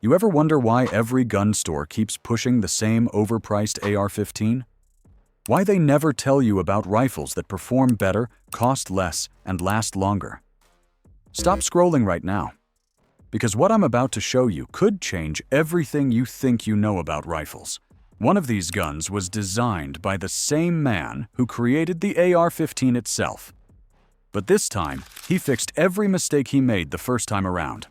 You ever wonder why every gun store keeps pushing the same overpriced AR-15? Why they never tell you about rifles that perform better, cost less, and last longer? Stop scrolling right now, because what I'm about to show you could change everything you think you know about rifles. One of these guns was designed by the same man who created the AR-15 itself. But this time, he fixed every mistake he made the first time around.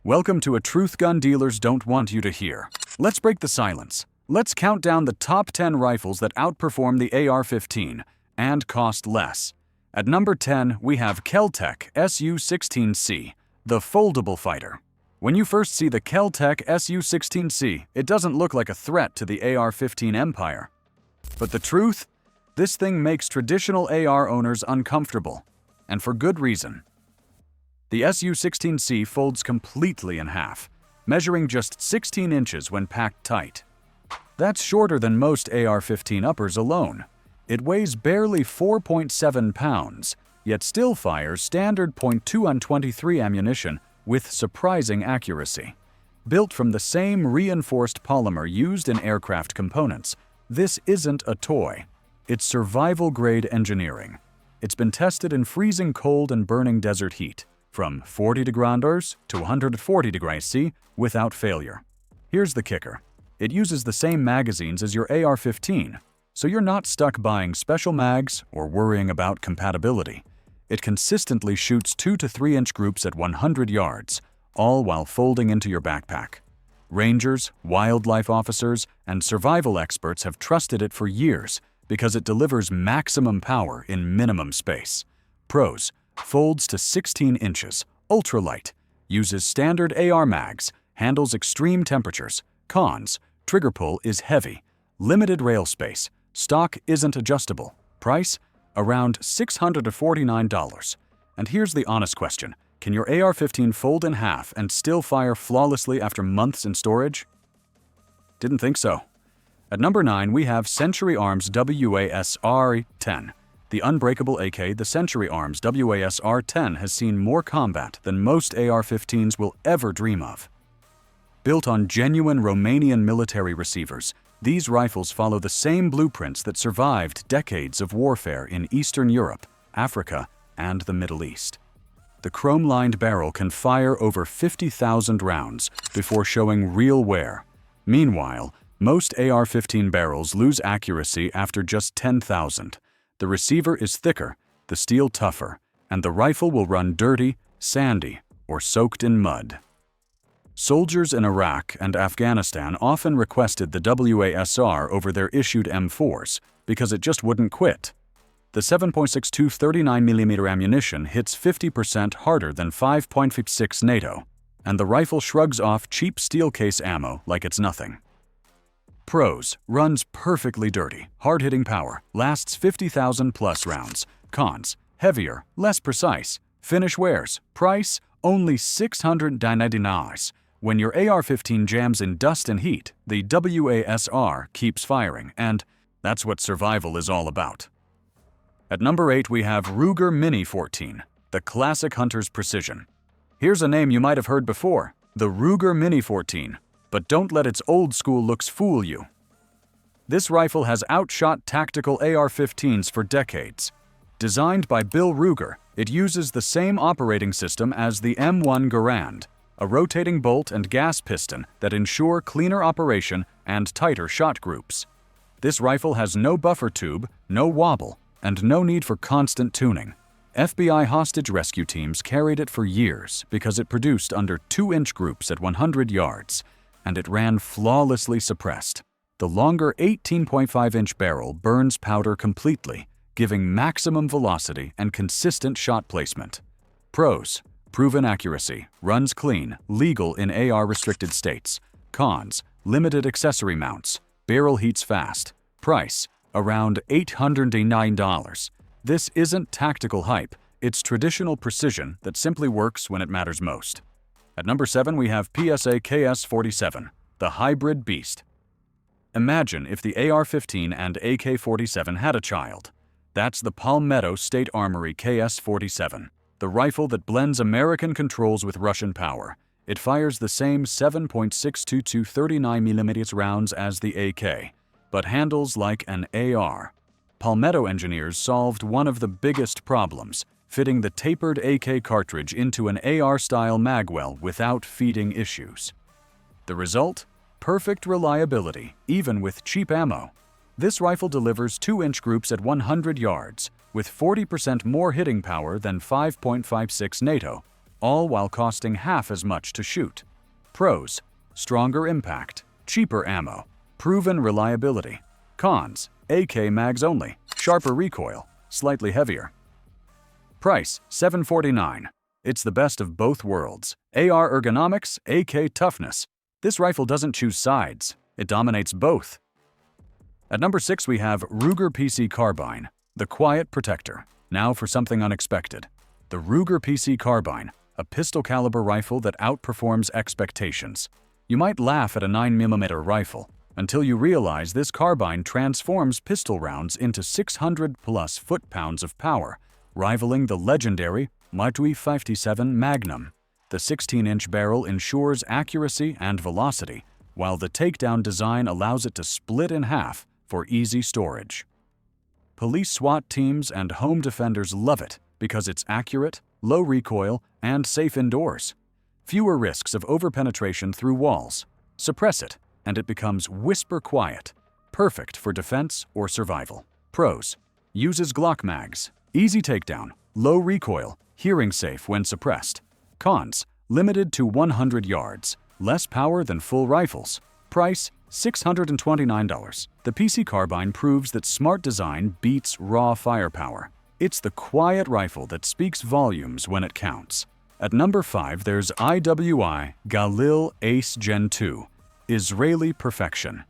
Welcome to a truth gun dealers don't want you to hear. Let's break the silence. Let's count down the top 10 rifles that outperform the AR-15 and cost less. At number 10, we have Kel-Tec Su-16C, the foldable fighter. When you first see the Kel-Tec Su-16C, it doesn't look like a threat to the AR-15 empire. But the truth? This thing makes traditional AR owners uncomfortable, and for good reason. The Su-16C folds completely in half, measuring just 16 inches when packed tight. That's shorter than most AR-15 uppers alone. It weighs barely 4.7 pounds, yet still fires standard .223 ammunition with surprising accuracy. Built from the same reinforced polymer used in aircraft components, this isn't a toy. It's survival-grade engineering. It's been tested in freezing cold and burning desert heat, from 40 degrees to 140 degrees C, without failure. Here's the kicker. It uses the same magazines as your AR-15, so you're not stuck buying special mags or worrying about compatibility. It consistently shoots 2 to 3 inch groups at 100 yards, all while folding into your backpack. Rangers, wildlife officers, and survival experts have trusted it for years because it delivers maximum power in minimum space. Pros: folds to 16 inches, ultralight, uses standard AR mags, handles extreme temperatures. Cons: trigger pull is heavy, limited rail space, stock isn't adjustable. Price: around $649. And here's the honest question. Can your AR-15 fold in half and still fire flawlessly after months in storage? Didn't think so. At number 9, we have Century Arms WASR-10. The unbreakable AK, the Century Arms WASR-10 has seen more combat than most AR-15s will ever dream of. Built on genuine Romanian military receivers, these rifles follow the same blueprints that survived decades of warfare in Eastern Europe, Africa, and the Middle East. The chrome-lined barrel can fire over 50,000 rounds before showing real wear. Meanwhile, most AR-15 barrels lose accuracy after just 10,000. The receiver is thicker, the steel tougher, and the rifle will run dirty, sandy, or soaked in mud. Soldiers in Iraq and Afghanistan often requested the WASR over their issued M4s because it just wouldn't quit. The 7.62 39mm ammunition hits 50% harder than 5.56 NATO, and the rifle shrugs off cheap steel case ammo like it's nothing. Pros: runs perfectly dirty, hard-hitting power, lasts 50,000 plus rounds. Cons: heavier, less precise, finish wears. Price: only $699. When your AR-15 jams in dust and heat, the WASR keeps firing, and that's what survival is all about. At number 8, we have Ruger Mini 14, the classic hunter's precision. Here's a name you might have heard before, the Ruger Mini 14, but don't let its old-school looks fool you. This rifle has outshot tactical AR-15s for decades. Designed by Bill Ruger, it uses the same operating system as the M1 Garand, a rotating bolt and gas piston that ensure cleaner operation and tighter shot groups. This rifle has no buffer tube, no wobble, and no need for constant tuning. FBI hostage rescue teams carried it for years because it produced under 2-inch groups at 100 yards, and it ran flawlessly suppressed. The longer 18.5-inch barrel burns powder completely, giving maximum velocity and consistent shot placement. Pros: proven accuracy, runs clean, legal in AR-restricted states. Cons: limited accessory mounts, barrel heats fast. Price: around $809. This isn't tactical hype, it's traditional precision that simply works when it matters most. At number 7, we have PSA KS-47, the hybrid beast. Imagine if the AR-15 and AK-47 had a child. That's the Palmetto State Armory KS-47, the rifle that blends American controls with Russian power. It fires the same 7.622 39mm rounds as the AK, but handles like an AR. Palmetto engineers solved one of the biggest problems, fitting the tapered AK cartridge into an AR-style magwell without feeding issues. The result? Perfect reliability, even with cheap ammo. This rifle delivers 2-inch groups at 100 yards, with 40% more hitting power than 5.56 NATO, all while costing half as much to shoot. Pros: stronger impact, cheaper ammo, proven reliability. Cons: AK mags only, sharper recoil, slightly heavier. Price: $749. It's the best of both worlds. AR ergonomics, AK toughness. This rifle doesn't choose sides, it dominates both. At number 6 we have Ruger PC Carbine, the quiet protector. Now for something unexpected. The Ruger PC Carbine, a pistol-caliber rifle that outperforms expectations. You might laugh at a 9mm rifle, until you realize this carbine transforms pistol rounds into 600+ foot-pounds of power, rivaling the legendary Martui 57 Magnum. The 16-inch barrel ensures accuracy and velocity, while the takedown design allows it to split in half for easy storage. Police SWAT teams and home defenders love it because it's accurate, low recoil, and safe indoors. Fewer risks of overpenetration through walls. Suppress it, and it becomes whisper quiet, perfect for defense or survival. Pros: uses Glock mags, easy takedown, low recoil, hearing safe when suppressed. Cons: limited to 100 yards, less power than full rifles. Price: $629. The PC Carbine proves that smart design beats raw firepower. It's the quiet rifle that speaks volumes when it counts. At number 5 there's IWI Galil Ace Gen 2, Israeli perfection.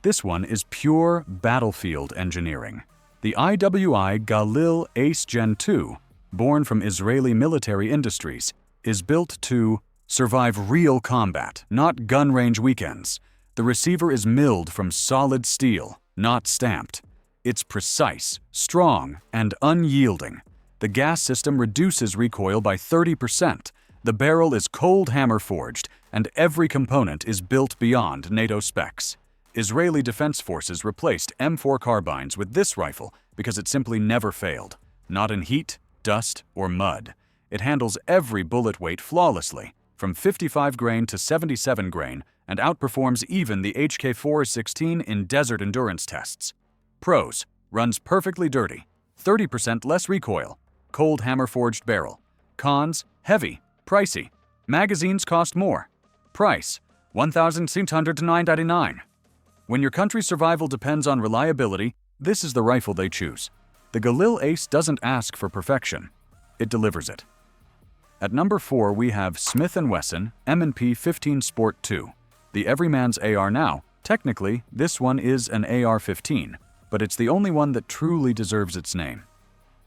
This one is pure battlefield engineering. The IWI Galil Ace Gen 2, born from Israeli military industries, is built to survive real combat, not gun range weekends. The receiver is milled from solid steel, not stamped. It's precise, strong, and unyielding. The gas system reduces recoil by 30%. The barrel is cold hammer forged, and every component is built beyond NATO specs. Israeli Defense Forces replaced M4 carbines with this rifle because it simply never failed. Not in heat, dust, or mud. It handles every bullet weight flawlessly, from 55 grain to 77 grain, and outperforms even the HK4-16 in desert endurance tests. Pros: runs perfectly dirty, 30% less recoil, cold hammer forged barrel. Cons: heavy, pricey, magazines cost more. Price: $1,699. When your country's survival depends on reliability, this is the rifle they choose. The Galil Ace doesn't ask for perfection, it delivers it. At number 4 we have Smith & Wesson M&P 15 Sport 2. The everyman's AR now. Technically, this one is an AR-15, but it's the only one that truly deserves its name.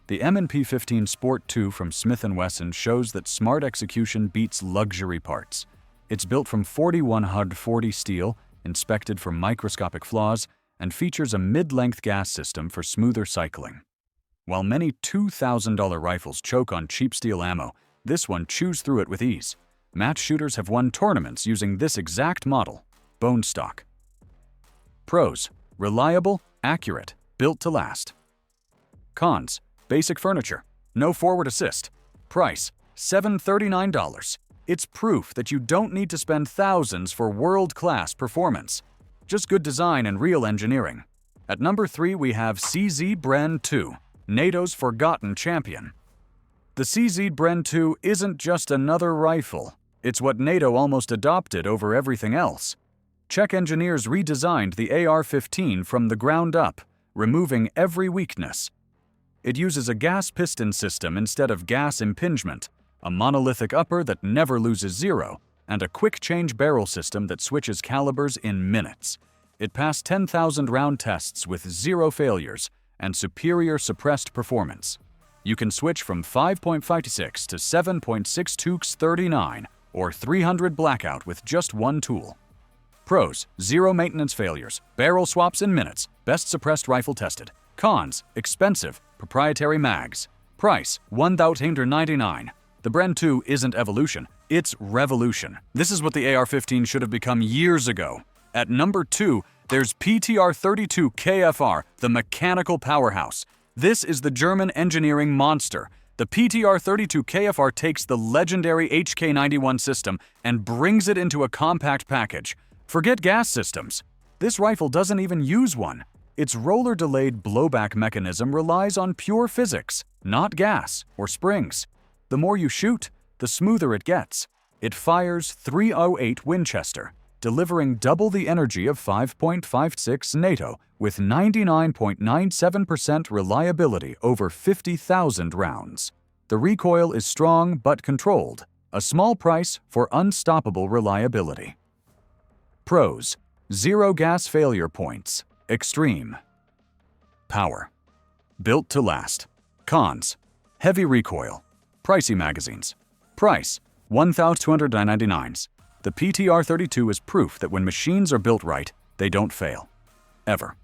The M&P 15 Sport 2 from Smith & Wesson shows that smart execution beats luxury parts. It's built from 4140 steel, inspected for microscopic flaws, and features a mid-length gas system for smoother cycling. While many $2,000 rifles choke on cheap steel ammo, this one chews through it with ease. Match shooters have won tournaments using this exact model, bone stock. Pros: reliable, accurate, built to last. Cons: basic furniture, no forward assist. Price: $739. It's proof that you don't need to spend thousands for world-class performance. Just good design and real engineering. At number 3 we have CZ Bren 2, NATO's forgotten champion. The CZ Bren 2 isn't just another rifle. It's what NATO almost adopted over everything else. Czech engineers redesigned the AR-15 from the ground up, removing every weakness. It uses a gas piston system instead of gas impingement, a monolithic upper that never loses zero, and a quick-change barrel system that switches calibers in minutes. It passed 10,000 round tests with 0 failures and superior suppressed performance. You can switch from 5.56 to 7.62 39 or 300 blackout with just one tool. Pros: 0 maintenance failures, barrel swaps in minutes, best suppressed rifle tested. Cons: expensive, proprietary mags. Price: $1,899. The Bren 2 isn't evolution, It's revolution. This is what the AR-15 should have become years ago. At number 2, there's PTR-32 KFR, the mechanical powerhouse. This is the German engineering monster. The PTR-32 KFR takes the legendary HK-91 system and brings it into a compact package. Forget gas systems. This rifle doesn't even use one. Its roller-delayed blowback mechanism relies on pure physics, not gas or springs. The more you shoot, the smoother it gets. It fires .308 Winchester, delivering double the energy of 5.56 NATO with 99.97% reliability over 50,000 rounds. The recoil is strong but controlled, a small price for unstoppable reliability. Pros: 0 gas failure points. Extreme. Power: built to last. Cons: heavy recoil. Pricey magazines. Price: $1,299. The PTR-32 is proof that when machines are built right, they don't fail. Ever.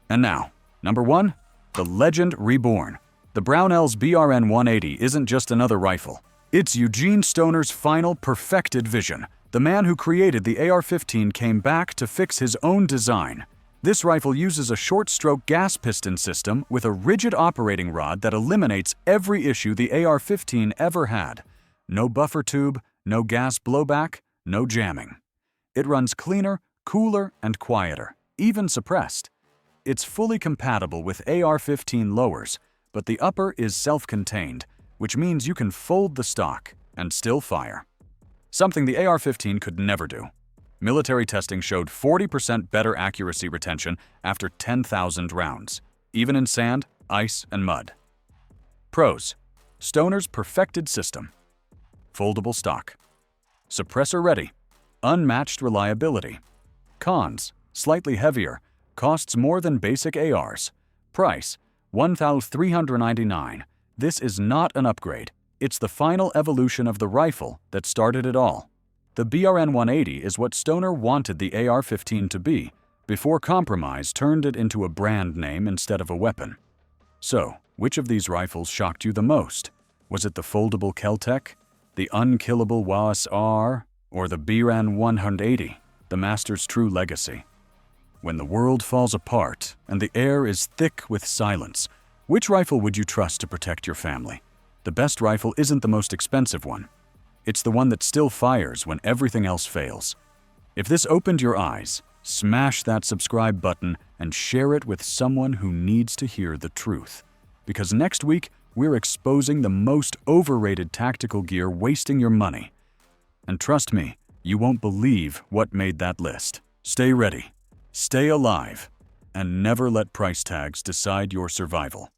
And now, number 1, the legend reborn. The Brownell's BRN-180 isn't just another rifle. It's Eugene Stoner's final perfected vision. The man who created the AR-15 came back to fix his own design. This rifle uses a short-stroke gas piston system with a rigid operating rod that eliminates every issue the AR-15 ever had. No buffer tube, no gas blowback, no jamming. It runs cleaner, cooler, and quieter, even suppressed. It's fully compatible with AR-15 lowers, but the upper is self-contained, which means you can fold the stock and still fire. Something the AR-15 could never do. Military testing showed 40% better accuracy retention after 10,000 rounds, even in sand, ice, and mud. Pros: Stoner's perfected system. Foldable stock. Suppressor ready. Unmatched reliability. Cons: slightly heavier. Costs more than basic ARs. Price: $1,399. This is not an upgrade. It's the final evolution of the rifle that started it all. The BRN-180 is what Stoner wanted the AR-15 to be, before compromise turned it into a brand name instead of a weapon. So, which of these rifles shocked you the most? Was it the foldable Kel-Tec, the unkillable WAS-R, or the BRN-180, the master's true legacy? When the world falls apart and the air is thick with silence, which rifle would you trust to protect your family? The best rifle isn't the most expensive one. It's the one that still fires when everything else fails. If this opened your eyes, smash that subscribe button and share it with someone who needs to hear the truth. Because next week, we're exposing the most overrated tactical gear wasting your money. And trust me, you won't believe what made that list. Stay ready, stay alive, and never let price tags decide your survival.